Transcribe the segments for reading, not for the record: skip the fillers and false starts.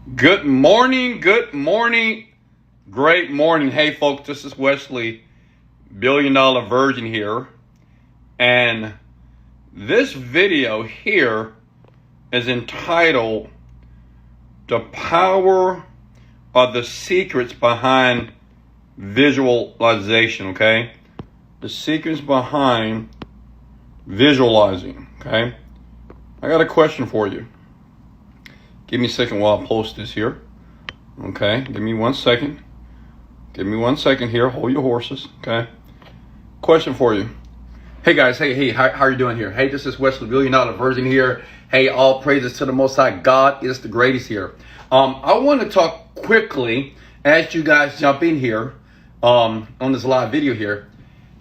Good morning, great morning. Hey folks, this is Wesley, $1 billion Virgin here. And this video here is entitled The Power of the Secrets Behind Visualization, okay? The secrets behind visualizing, okay? I got a question for you. Give me a second while I post this here. Okay, give me 1 second. Give me 1 second here. Hold your horses. Okay. Question for you. Hey guys, hey, how are you doing here? Hey, this is Wesley Virgin and I, Virgin here. Hey, all praises to the Most High. God is the greatest here. I want to talk quickly as you guys jump in here on this live video here.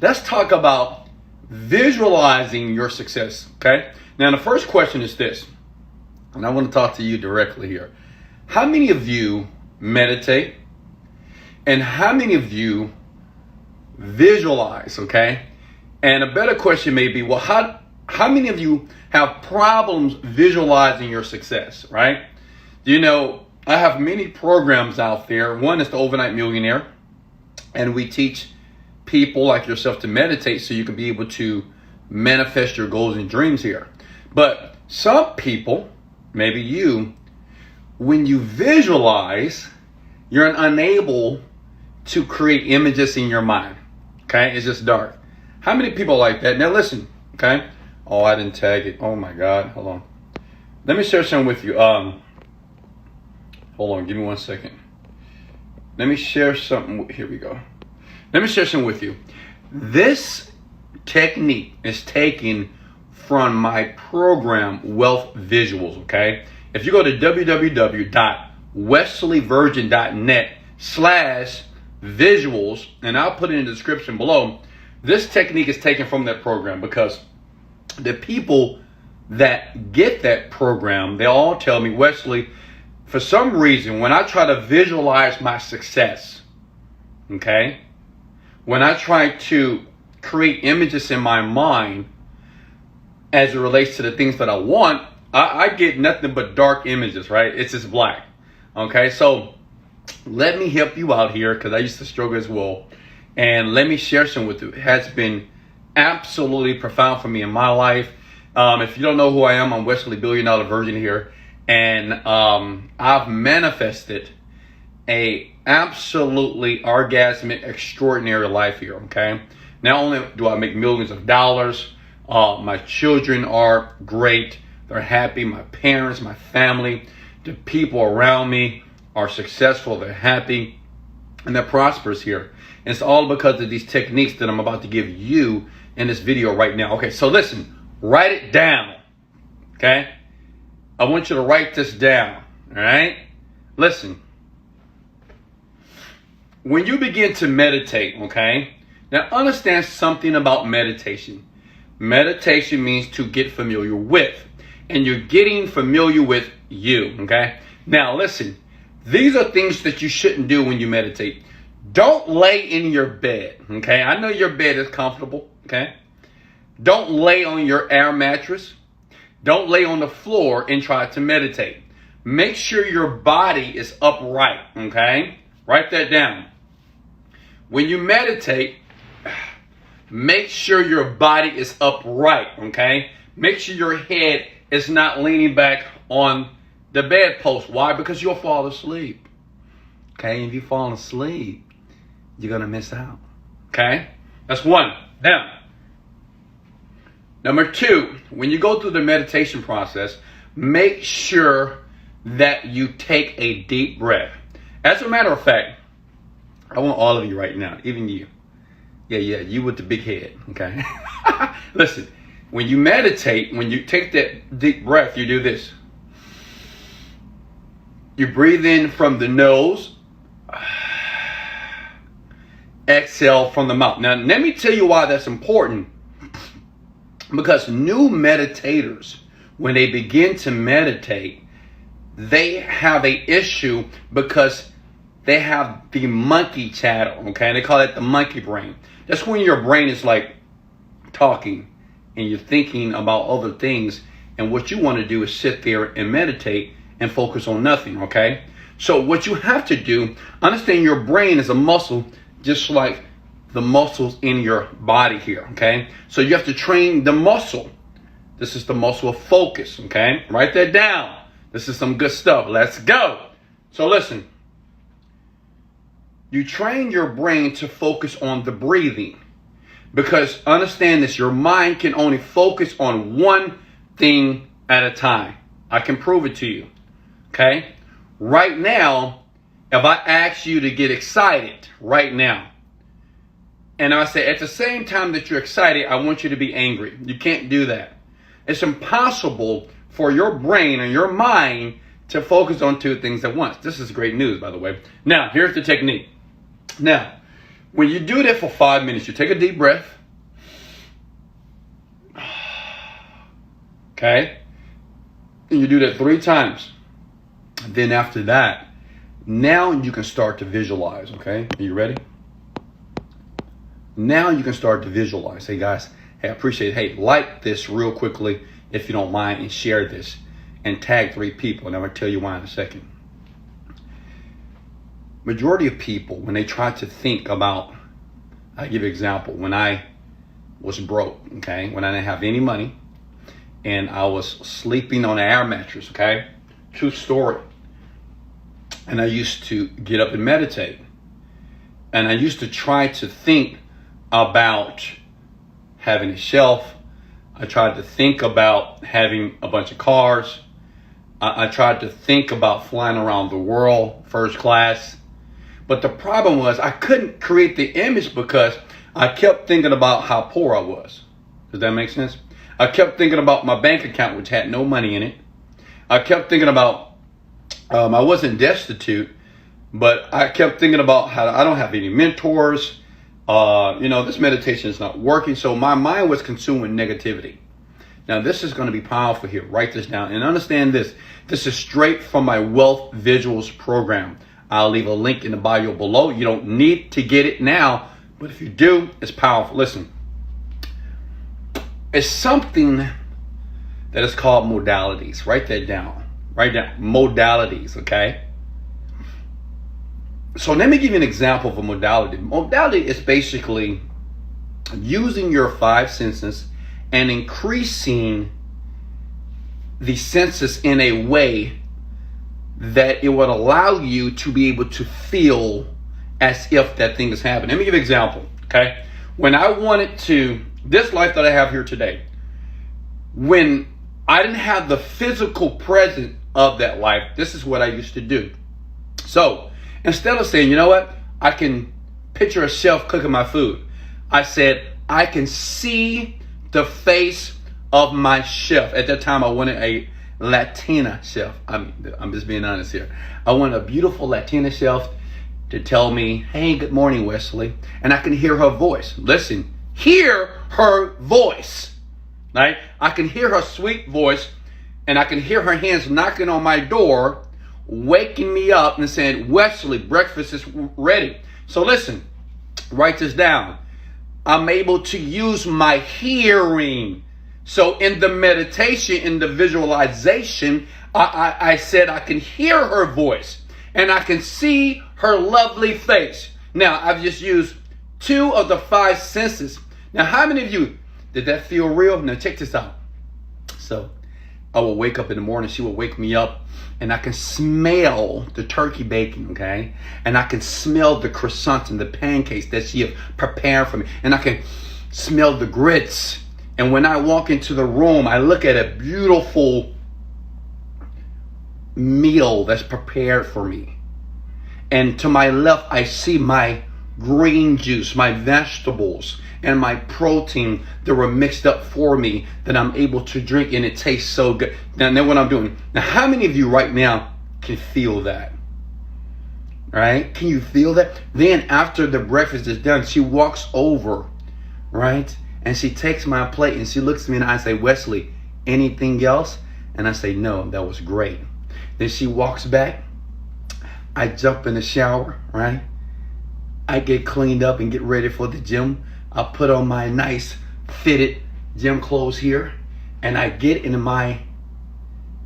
Let's talk about visualizing your success. Okay. Now, the first question is this. And I want to talk to you directly here. How many of you meditate? And how many of you visualize, okay? And a better question may be, well, how many of you have problems visualizing your success, right? You know, I have many programs out there. One is the Overnight Millionaire. And we teach people like yourself to meditate so you can be able to manifest your goals and dreams here. But some people, maybe you, when you visualize, you're unable to create images in your mind. Okay, it's just dark. How many people like that? Now listen, okay? Oh, I didn't tag it. Oh my God, hold on. Let me share something with you. Hold on, give me 1 second. Let me share something. Here we go. Let me share something with you. This technique is taken from my program, Wealth Visuals, okay? If you go to www.wesleyvirgin.net/visuals, and I'll put it in the description below, this technique is taken from that program because the people that get that program, they all tell me, Wesley, for some reason, when I try to visualize my success, okay, when I try to create images in my mind, as it relates to the things that I want, I get nothing but dark images, right? It's just black. Okay, so let me help you out here because I used to struggle as well. And let me share some with you. It has been absolutely profound for me in my life. If you don't know who I am, I'm Wesley $1 billion Virgin here. And I've manifested a absolutely orgasmic, extraordinary life here, okay? Not only do I make millions of dollars, my children are great. They're happy. My parents, my family, the people around me are successful. They're happy and they're prosperous here. And it's all because of these techniques that I'm about to give you in this video right now. Okay, so listen, write it down. Okay? I want you to write this down. All right? Listen. When you begin to meditate, okay? Now understand something about meditation. Meditation means to get familiar with. And you're getting familiar with you, okay? Now, listen. These are things that you shouldn't do when you meditate. Don't lay in your bed, okay? I know your bed is comfortable, okay? Don't lay on your air mattress. Don't lay on the floor and try to meditate. Make sure your body is upright, okay? Write that down. When you meditate, make sure your body is upright, okay? Make sure your head is not leaning back on the bedpost. Why? Because you'll fall asleep. Okay? If you fall asleep, you're going to miss out. Okay? That's one. Now, number two, when you go through the meditation process, make sure that you take a deep breath. As a matter of fact, I want all of you right now, even you. Yeah, you with the big head, okay? Listen, when you meditate, when you take that deep breath, you do this. You breathe in from the nose, exhale from the mouth. Now, let me tell you why that's important. Because new meditators, when they begin to meditate, they have an issue because they have the monkey chatter, okay? They call it the monkey brain. That's when your brain is like talking and you're thinking about other things. And what you want to do is sit there and meditate and focus on nothing, okay? So what you have to do, understand your brain is a muscle just like the muscles in your body here, okay? So you have to train the muscle. This is the muscle of focus, okay? Write that down. This is some good stuff. Let's go. So listen, you train your brain to focus on the breathing, because understand this, your mind can only focus on one thing at a time. I can prove it to you, okay? Right now, if I ask you to get excited right now, and I say at the same time that you're excited, I want you to be angry. You can't do that. It's impossible for your brain and your mind to focus on two things at once. This is great news, by the way. Now, here's the technique. Now, when you do that for 5 minutes, you take a deep breath. Okay? And you do that 3 times. Then after that, now you can start to visualize, okay? Are you ready? Now you can start to visualize. Hey guys, hey, I appreciate it. Hey, like this real quickly if you don't mind, and share this and tag 3 people. And I'm going to tell you why in a second. Majority of people, when they try to think about, I'll give you an example. When I was broke, okay, when I didn't have any money and I was sleeping on an air mattress, okay, true story. And I used to get up and meditate. And I used to try to think about having a shelf. I tried to think about having a bunch of cars. I tried to think about flying around the world, first class. But the problem was I couldn't create the image because I kept thinking about how poor I was. Does that make sense? I kept thinking about my bank account, which had no money in it. I kept thinking about, I wasn't destitute, but I kept thinking about how I don't have any mentors. This meditation is not working. So my mind was consumed with negativity. Now, this is going to be powerful here. Write this down and understand this. This is straight from my Wealth Visuals program. I'll leave a link in the bio below. You don't need to get it now, but if you do, it's powerful. Listen, it's something that is called modalities. Write that down. Write down modalities, okay? So let me give you an example of a modality. Modality is basically using your 5 senses and increasing the senses in a way that it would allow you to be able to feel as if that thing is happening. Let me give you an example, okay? When I wanted to, this life that I have here today, when I didn't have the physical presence of that life, this is what I used to do. So instead of saying, you know what, I can picture a chef cooking my food, I said, I can see the face of my chef. At that time, I wanted a Latina chef. I'm just being honest here. I wanted a beautiful Latina chef to tell me, hey, good morning, Wesley. And I can hear her voice. Listen, hear her voice, right? I can hear her sweet voice, and I can hear her hands knocking on my door, waking me up and saying, Wesley, breakfast is ready. So listen, write this down. I'm able to use my hearing. So in the meditation, in the visualization, I said I can hear her voice and I can see her lovely face. Now, I've just used 2 of the 5 senses. Now, how many of you, did that feel real? Now, check this out. So I will wake up in the morning. She will wake me up and I can smell the turkey bacon, okay? And I can smell the croissants and the pancakes that she have prepared for me. And I can smell the grits. And when I walk into the room, I look at a beautiful meal that's prepared for me. And to my left, I see my green juice, my vegetables, and my protein that were mixed up for me that I'm able to drink, and it tastes so good. Now, what I'm doing. Now, how many of you right now can feel that? Right? Can you feel that? Then after the breakfast is done, she walks over, right? And she takes my plate and she looks at me and I say, Wesley, anything else? And I say, no, that was great. Then she walks back. I jump in the shower, right? I get cleaned up and get ready for the gym. I put on my nice fitted gym clothes here. And I get into my,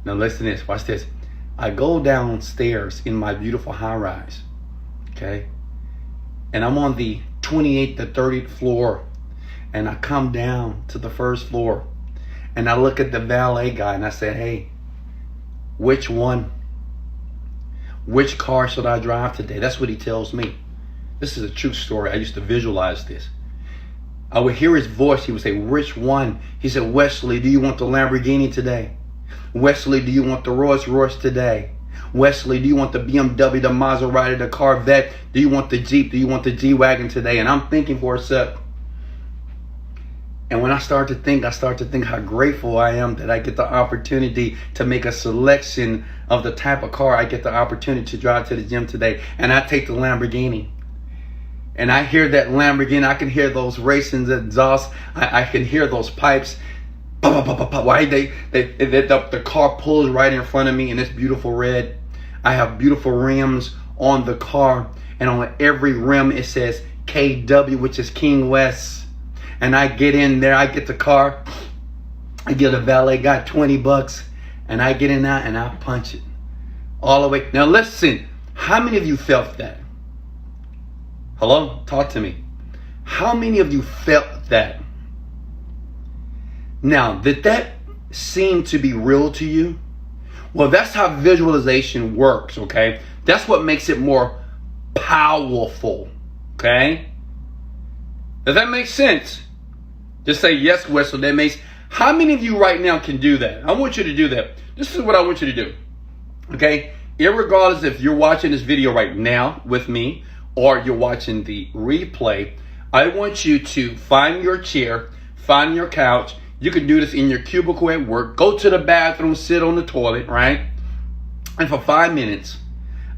now listen to this, watch this. I go downstairs in my beautiful high rise, okay? And I'm on the 28th to 30th floor. And I come down to the first floor. And I look at the valet guy and I say, hey, which one? Which car should I drive today? That's what he tells me. This is a true story. I used to visualize this. I would hear his voice. He would say, which one? He said, Wesley, do you want the Lamborghini today? Wesley, do you want the Rolls Royce today? Wesley, do you want the BMW, the Maserati, the Corvette? Do you want the Jeep? Do you want the G-Wagon today? And I'm thinking for a sec. And when I start to think how grateful I am that I get the opportunity to make a selection of the type of car I get the opportunity to drive to the gym today. And I take the Lamborghini. And I hear that Lamborghini. I can hear those racing exhausts. I can hear those pipes. Why the car pulls right in front of me in this beautiful red. I have beautiful rims on the car. And on every rim it says KW, which is King West. And I get in there, I get the car, I get a valet guy $20, and I get in there and I punch it all the way. Now listen, how many of you felt that? Hello? Talk to me. How many of you felt that? Now, did that seem to be real to you? Well, that's how visualization works, okay? That's what makes it more powerful, okay? Does that make sense? Just say, yes, Wesley, that makes... How many of you right now can do that? I want you to do that. This is what I want you to do, okay? Irregardless if you're watching this video right now with me or you're watching the replay, I want you to find your chair, find your couch. You can do this in your cubicle at work. Go to the bathroom, sit on the toilet, right? And for 5 minutes,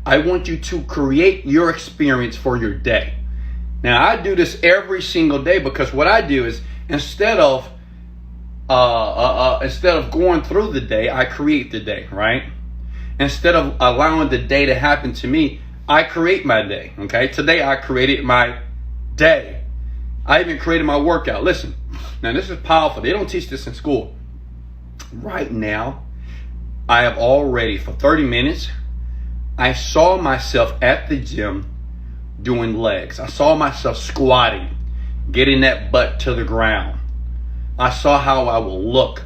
I want you to create your experience for your day. Now, I do this every single day because what I do is instead of going through the day, I create the day, right? Instead of allowing the day to happen to me, I create my day, okay? Today, I created my day. I even created my workout. Listen, now this is powerful. They don't teach this in school. Right now, I have already, for 30 minutes, I saw myself at the gym doing legs. I saw myself squatting, getting that butt to the ground. I saw how I will look.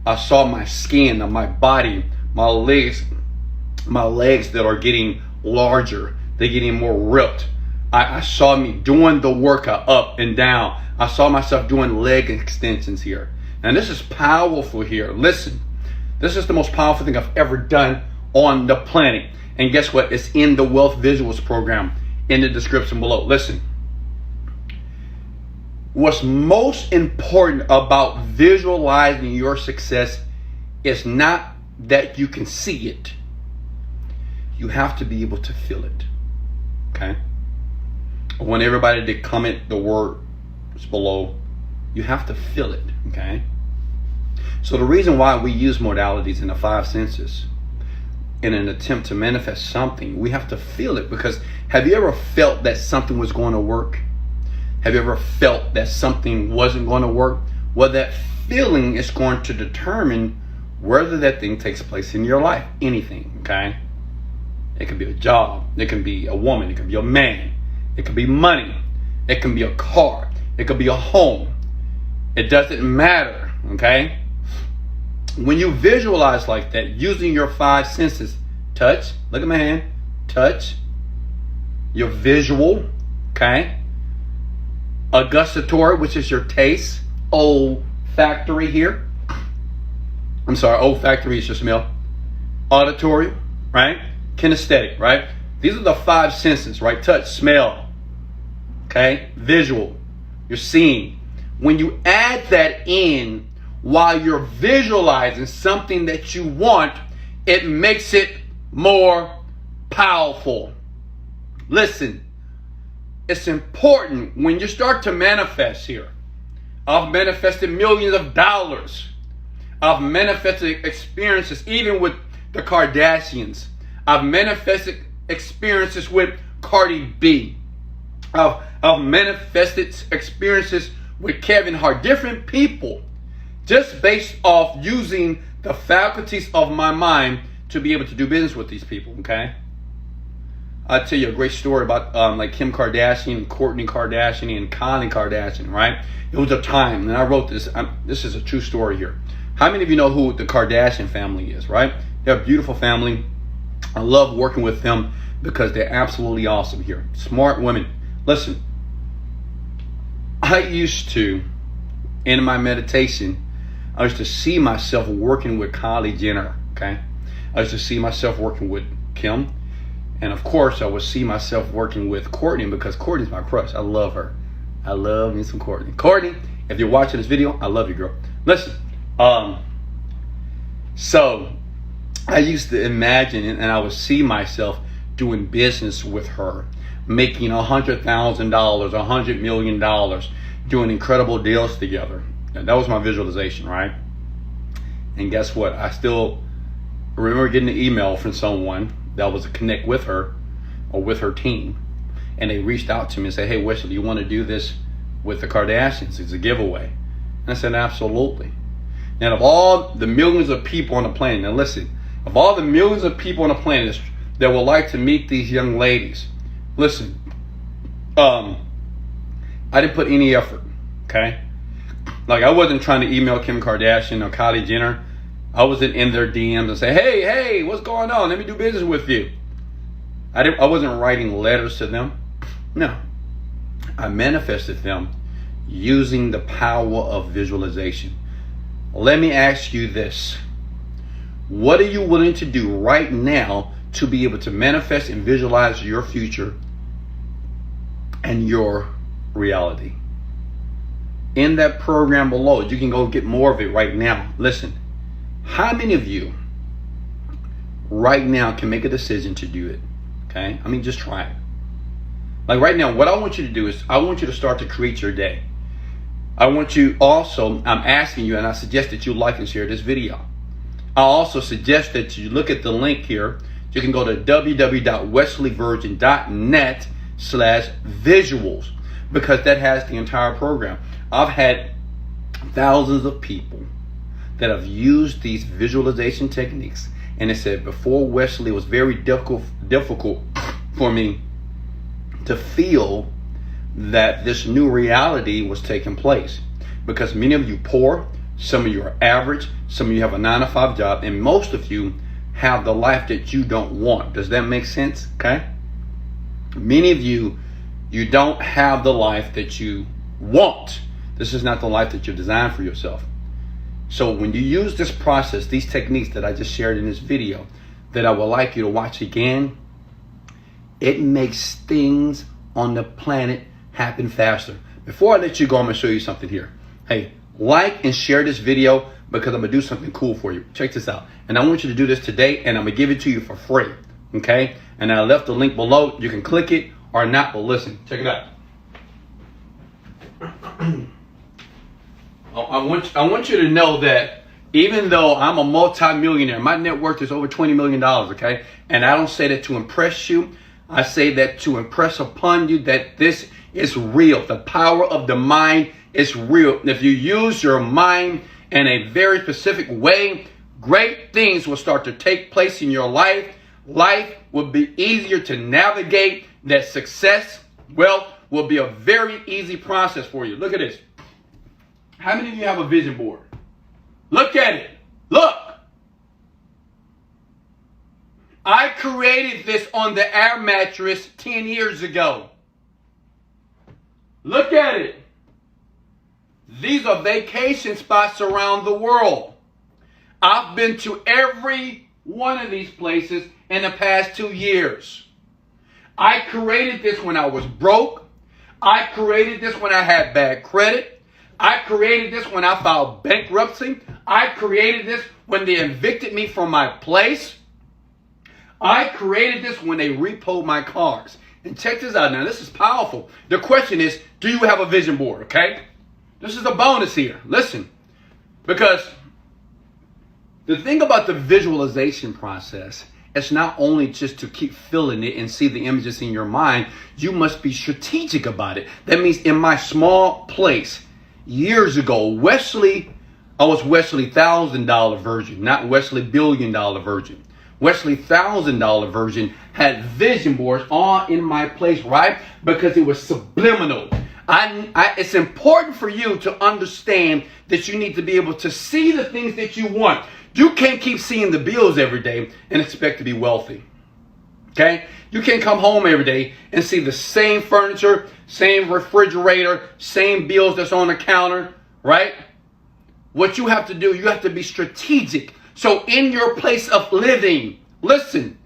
I saw my skin, my body, my legs that are getting larger. They're getting more ripped. I saw me doing the workout up and down. I saw myself doing leg extensions here. Now this is powerful here. Listen, this is the most powerful thing I've ever done on the planet. And guess what? It's in the Wealth Visuals program in the description below. Listen, what's most important about visualizing your success is not that you can see it. You have to be able to feel it. Okay? I want everybody to comment the words below. You have to feel it. Okay? So the reason why we use modalities in the 5 senses in an attempt to manifest something, we have to feel it. Because have you ever felt that something was going to work? Have you ever felt that something wasn't going to work? Well, that feeling is going to determine whether that thing takes place in your life. Anything, okay? It can be a job. It can be a woman. It can be a man. It can be money. It can be a car. It could be a home. It doesn't matter, okay? When you visualize like that, using your 5 senses, touch, look at my hand, touch, your visual, okay? Gustatory, which is your taste, olfactory here. I'm sorry, olfactory is your smell. Auditory, right? Kinesthetic, right? These are the 5 senses, right? Touch, smell, okay? Visual, you're seeing. When you add that in while you're visualizing something that you want, it makes it more powerful. Listen, it's important when you start to manifest here. I've manifested millions of dollars. I've manifested experiences even with the Kardashians. I've manifested experiences with Cardi B. I've manifested experiences with Kevin Hart. Different people, just based off using the faculties of my mind to be able to do business with these people, okay? I'll tell you a great story about like Kim Kardashian and Kourtney Kardashian and Kylie Kardashian, right? It was a time, and I wrote this. This is a true story here. How many of you know who the Kardashian family is, right? They're a beautiful family. I love working with them because they're absolutely awesome here. Smart women. Listen, I used to, in my meditation, I used to see myself working with Kylie Jenner, okay? I used to see myself working with Kim. And of course, I would see myself working with Kourtney because Kourtney's my crush. I love her. I love me some Kourtney. Kourtney, if you're watching this video, I love you, girl. Listen, so I used to imagine and I would see myself doing business with her, making $100,000, $100 million, doing incredible deals together. And that was my visualization, right? And guess what? I still remember getting an email from someone that was to connect with her or with her team. And they reached out to me and said, hey, Wesley, do you want to do this with the Kardashians? It's a giveaway. And I said, absolutely. Now, of all the millions of people on the planet, now listen, of all the millions of people on the planet that would like to meet these young ladies, listen, I didn't put any effort, okay? Like, I wasn't trying to email Kim Kardashian or Kylie Jenner. I wasn't in their DMs and say, hey, what's going on? Let me do business with you. I wasn't writing letters to them. No. I manifested them using the power of visualization. Let me ask you this. What are you willing to do right now to be able to manifest and visualize your future and your reality? In that program below, you can go get more of it right now. Listen. How many of you right now can make a decision to do it? Okay? I mean, just try it. Like right now, what I want you to do is I want you to start to create your day. I want you also, I'm asking you, and I suggest that you like and share this video. I also suggest that you look at the link here. You can go to www.wesleyvirgin.net/visuals because that has the entire program. I've had thousands of people that have used these visualization techniques, and it said before Wesley, it was very difficult for me to feel that this new reality was taking place because many of you poor, some of you are average, some of you have a 9-to-5 job, and most of you have the life that you don't want. Does that make sense? Okay. Many of you don't have the life that you want. This is not the life that you've designed for yourself. So when you use this process, these techniques that I just shared in this video, that I would like you to watch again, it makes things on the planet happen faster. Before I let you go, I'm going to show you something here. Hey, like and share this video because I'm going to do something cool for you. Check this out. And I want you to do this today, and I'm going to give it to you for free. Okay? And I left the link below. You can click it or not, but listen. Check it out. I want you to know that even though I'm a multi-millionaire, my net worth is over $20 million, okay? And I don't say that to impress you. I say that to impress upon you that this is real. The power of the mind is real. If you use your mind in a very specific way, great things will start to take place in your life. Life will be easier to navigate. That success, wealth will be a very easy process for you. Look at this. How many of you have a vision board? Look at it. Look. I created this on the air mattress 10 years ago. Look at it. These are vacation spots around the world. I've been to every one of these places in the past 2 years. I created this when I was broke. I created this when I had bad credit. I created this when I filed bankruptcy. I created this when they evicted me from my place. I created this when they repoed my cars. And check this out now. This is powerful. The question is, do you have a vision board? Okay? This is a bonus here. Listen. Because the thing about the visualization process, it's not only just to keep feeling it and see the images in your mind. You must be strategic about it. That means in my small place, years ago, I was Wesley $1,000 Virgin, not Wesley $1 billion Virgin. Wesley $1,000 version had vision boards all in my place, right? Because it was subliminal. It's important for you to understand that you need to be able to see the things that you want. You can't keep seeing the bills every day and expect to be wealthy. Okay? You can't come home every day and see the same furniture, same refrigerator, same bills that's on the counter, right? What you have to do, you have to be strategic. So in your place of living, listen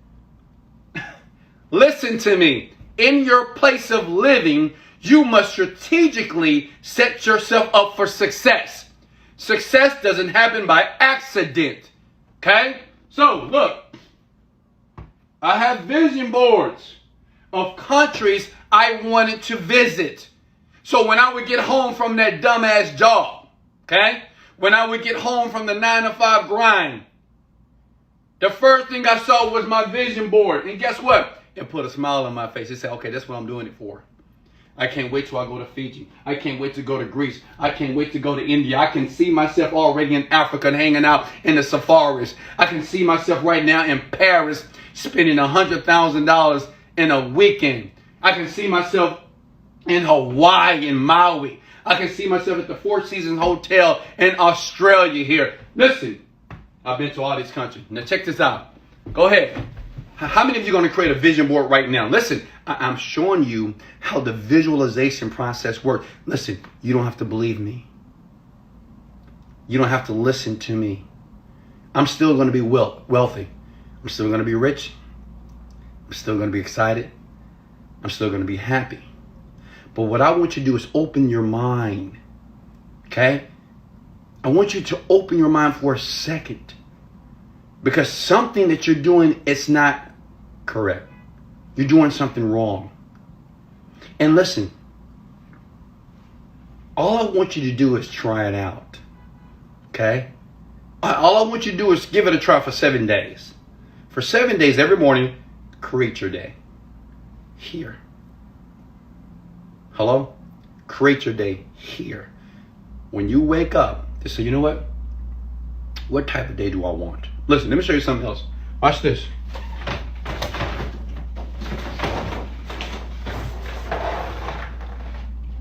to me. In your place of living, you must strategically set yourself up for success. Success doesn't happen by accident. Okay? So, look. I have vision boards of countries I wanted to visit. So when I would get home from that dumbass job, okay? When I would get home from the 9-to-5 grind, the first thing I saw was my vision board. And guess what? It put a smile on my face. It said, okay, that's what I'm doing it for. I can't wait till I go to Fiji. I can't wait to go to Greece. I can't wait to go to India. I can see myself already in Africa and hanging out in the safaris. I can see myself right now in Paris spending $100,000 in a weekend. I can see myself in Hawaii, in Maui. I can see myself at the Four Seasons Hotel in Australia here. Listen, I've been to all these countries. Now check this out. Go ahead. How many of you are going to create a vision board right now? Listen, I'm showing you how the visualization process works. Listen, you don't have to believe me. You don't have to listen to me. I'm still going to be wealthy. I'm still going to be rich. I'm still going to be excited. I'm still going to be happy. But what I want you to do is open your mind. Okay? I want you to open your mind for a second. Because something that you're doing is not correct. You're doing something wrong. And listen, all I want you to do is try it out. Okay? All I want you to do is give it a try for 7 days. For 7 days, every morning, create your day. Here. Hello? Create your day here. When you wake up, just say, you know what? What type of day do I want? Listen, let me show you something else. Watch this.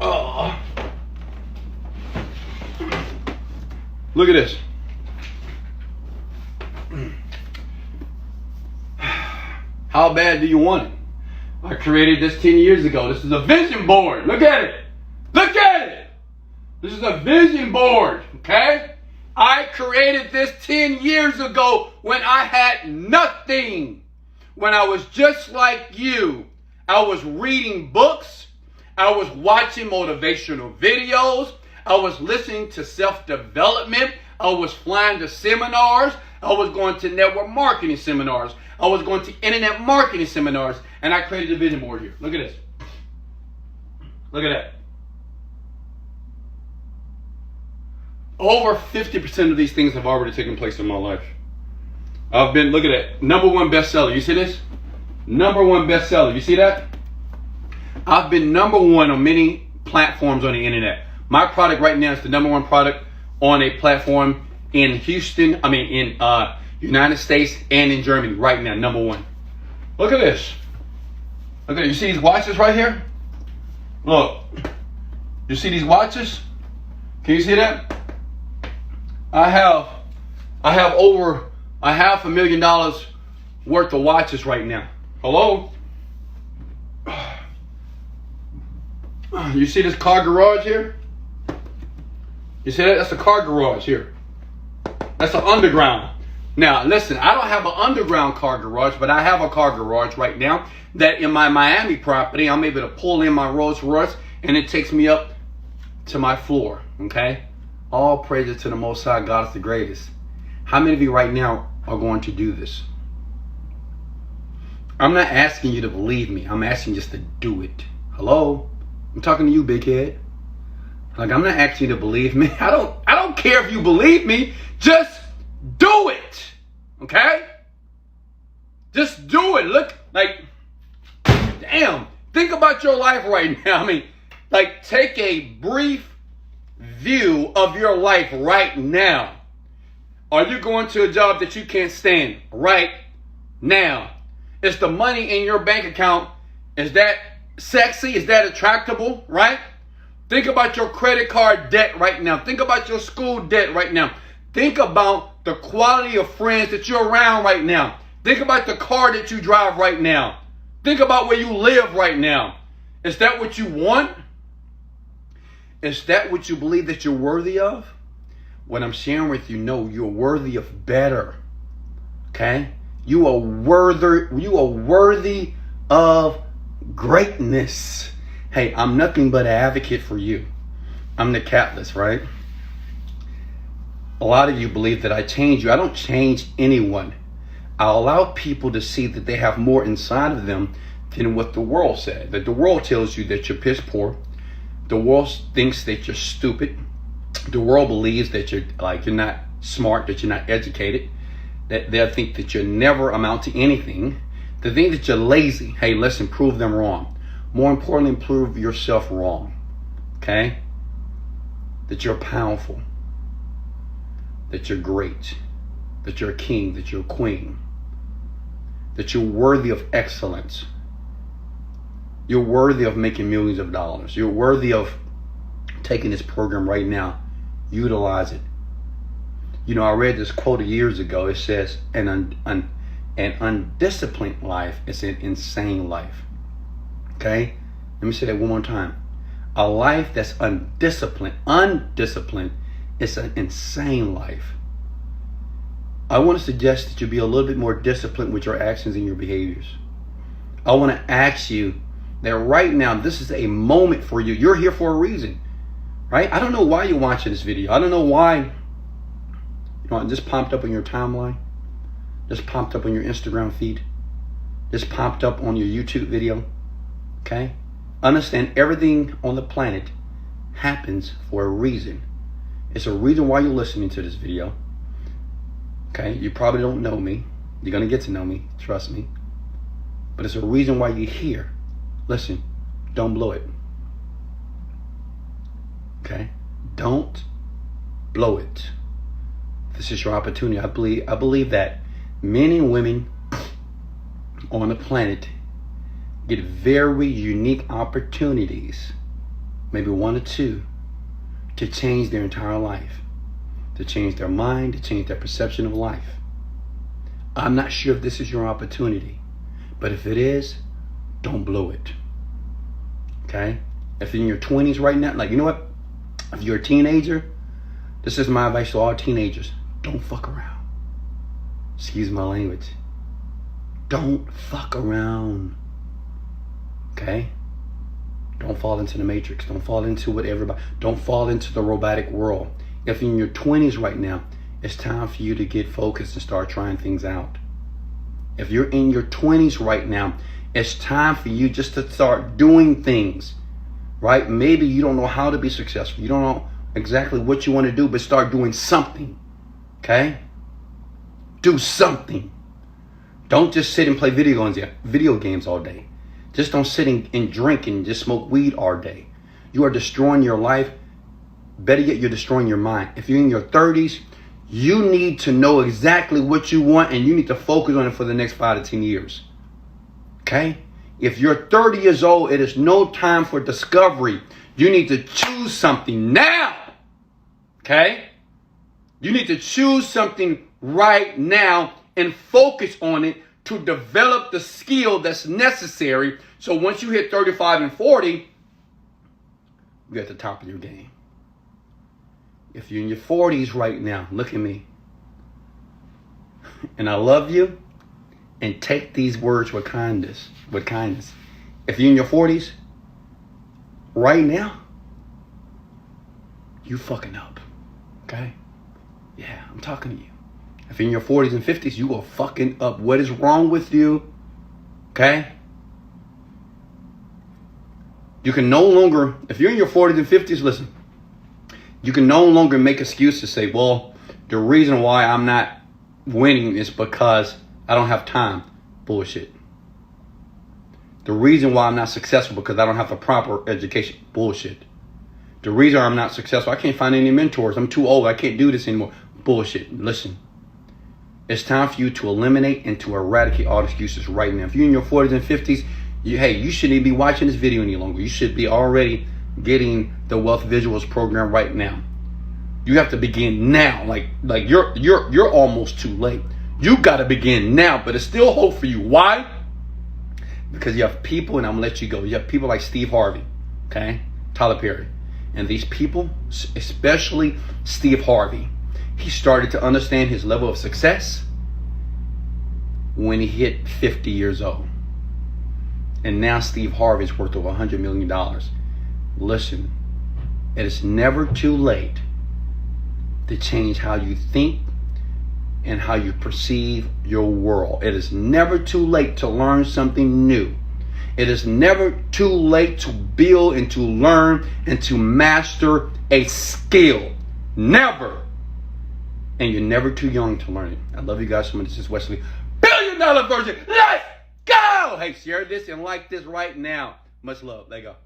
Oh. Look at this. How bad do you want it? I created this 10 years ago. This is a vision board. Look at it. Look at it. This is a vision board, okay? I created this 10 years ago when I had nothing. When I was just like you. I was reading books. I was watching motivational videos. I was listening to self-development. I was flying to seminars. I was going to network marketing seminars. I was going to internet marketing seminars. And I created a vision board here. Look at this. Look at that. Over 50% of these things have already taken place in my life. I've been, look at that, #1 bestseller. You see this? #1 bestseller. You see that? I've been #1 on many platforms on the internet. My product right now is the #1 product on a platform in Houston, in United States and in Germany right now, #1. Look at this. Look at it. You see these watches right here? Look. You see these watches? Can you see that? I have over $500,000 worth of watches right now. Hello? You see this car garage here? You see that? That's a car garage here. That's an underground. Now, listen, I don't have an underground car garage, but I have a car garage right now that in my Miami property, I'm able to pull in my Rolls Royce and it takes me up to my floor, okay? All praises to the Most High, God is the greatest. How many of you right now are going to do this? I'm not asking you to believe me. I'm asking you just to do it. Hello? I'm talking to you, big head. Like, I'm not asking you to believe me. I don't care if you believe me. Just do it. Okay? Just do it. Look, like, damn. Think about your life right now. Take a brief view of your life right now. Are you going to a job that you can't stand right Now, is the money in your bank account, is that sexy? Is that attractable, right? Think about your credit card debt right now. Think about your school debt right now. Think about the quality of friends that you're around right now. Think about the car that you drive right now. Think about where you live right now. Is that what you want? Is that what you believe that you're worthy of? What I'm sharing with you, no, you're worthy of better. Okay? You are worthy of greatness. Hey, I'm nothing but an advocate for you. I'm the catalyst, right? A lot of you believe that I change you. I don't change anyone. I allow people to see that they have more inside of them than what the world said. That the world tells you that you're piss poor. The world thinks that you're stupid. The world believes that you're not smart, that you're not educated, that they'll think that you'll never amount to anything. They think that you're lazy. Hey, listen, prove them wrong. More importantly, prove yourself wrong. Okay? That you're powerful. That you're great. That you're a king. That you're a queen. That you're worthy of excellence. You're worthy of making millions of dollars. You're worthy of taking this program right now. Utilize it. You know, I read this quote years ago. It says, an undisciplined life is an insane life. Okay? Let me say that one more time. A life that's undisciplined is an insane life. I want to suggest that you be a little bit more disciplined with your actions and your behaviors. I want to ask you that right now, this is a moment for you. You're here for a reason, right? I don't know why you're watching this video. I don't know why it just popped up on your timeline, just popped up on your Instagram feed, just popped up on your YouTube video. Okay? Understand, everything on the planet happens for a reason. It's a reason why you're listening to this video. Okay? You probably don't know me. You're going to get to know me. Trust me. But it's a reason why you're here. Listen, don't blow it. Okay? Don't blow it. This is your opportunity. I believe that men and women on the planet get very unique opportunities, maybe one or two, to change their entire life, to change their mind, to change their perception of life. I'm not sure if this is your opportunity, but if it is, don't blow it. Okay? If you're in your 20s right now, you know what? If you're a teenager, this is my advice to all teenagers. Don't fuck around. Excuse my language. Don't fuck around. Okay? Don't fall into the matrix. Don't fall into don't fall into the robotic world. If you're in your 20s right now, it's time for you to get focused and start trying things out. If you're in your 20s right now, it's time for you just to start doing things, right? Maybe you don't know how to be successful. You don't know exactly what you want to do, but start doing something, okay? Do something. Don't just sit and play video games all day. Just don't sit and drink and just smoke weed all day. You are destroying your life. Better yet, you're destroying your mind. If you're in your 30s, you need to know exactly what you want, and you need to focus on it for the next 5 to 10 years. Okay? If you're 30 years old, it is no time for discovery. You need to choose something now. Okay? You need to choose something right now and focus on it to develop the skill that's necessary. So once you hit 35 and 40, you're at the top of your game. If you're in your 40s right now, look at me. And I love you. And take these words with kindness. If you're in your 40s, right now, you fucking up. Okay? Yeah, I'm talking to you. If you're in your 40s and 50s, you are fucking up. What is wrong with you? Okay? You can no longer, if you're in your 40s and 50s, listen, you can no longer make excuses to say, well, the reason why I'm not winning is because I don't have time. Bullshit. The reason why I'm not successful because I don't have the proper education. Bullshit. The reason I'm not successful, I can't find any mentors. I'm too old. I can't do this anymore. Bullshit. Listen. It's time for you to eliminate and to eradicate all excuses right now. If you're in your 40s and 50s, you shouldn't even be watching this video any longer. You should be already getting the Wealth Visuals program right now. You have to begin now. Like you're almost too late. You got to begin now, but it's still hope for you. Why? Because you have people, and I'm gonna let you go. You have people like Steve Harvey, okay, Tyler Perry, and these people, especially Steve Harvey, he started to understand his level of success when he hit 50 years old. And now Steve Harvey is worth over $100 million. Listen, it is never too late to change how you think and how you perceive your world. It is never too late to learn something new. It is never too late to build and to learn and to master a skill. Never. And you're never too young to learn it. I love you guys so much. This is Wesley, $1 billion Virgin. Let's go! Hey, share this and like this right now. Much love. Let go.